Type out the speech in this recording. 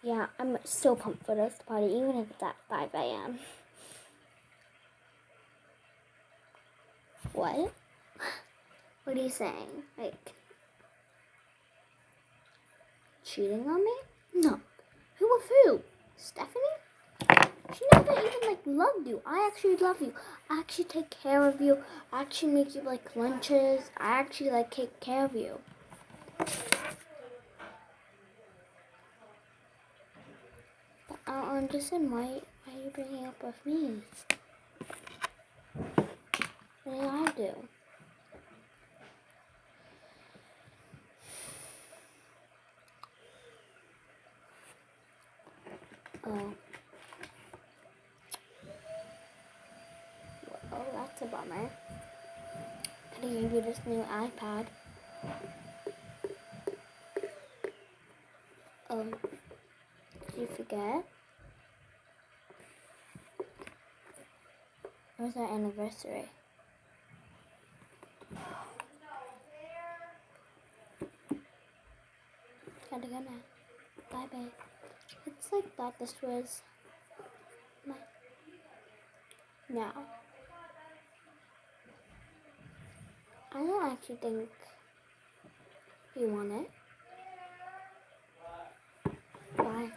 Yeah, I'm so pumped for this party, even if it's at 5 a.m. What? What are you saying? Like, cheating on me? No. Who with who? Stephanie? She never even loved you. I actually love you. I actually take care of you. I actually make you lunches. I actually take care of you. But I don't understand why are you bringing up with me? What did I do? Oh. Oh, that's a bummer. Could have gave you this new iPad. Oh. Did you forget? It was our anniversary. Gotta go now. Bye, babe. It's thought this was my... Now. I don't actually think you want it. Bye.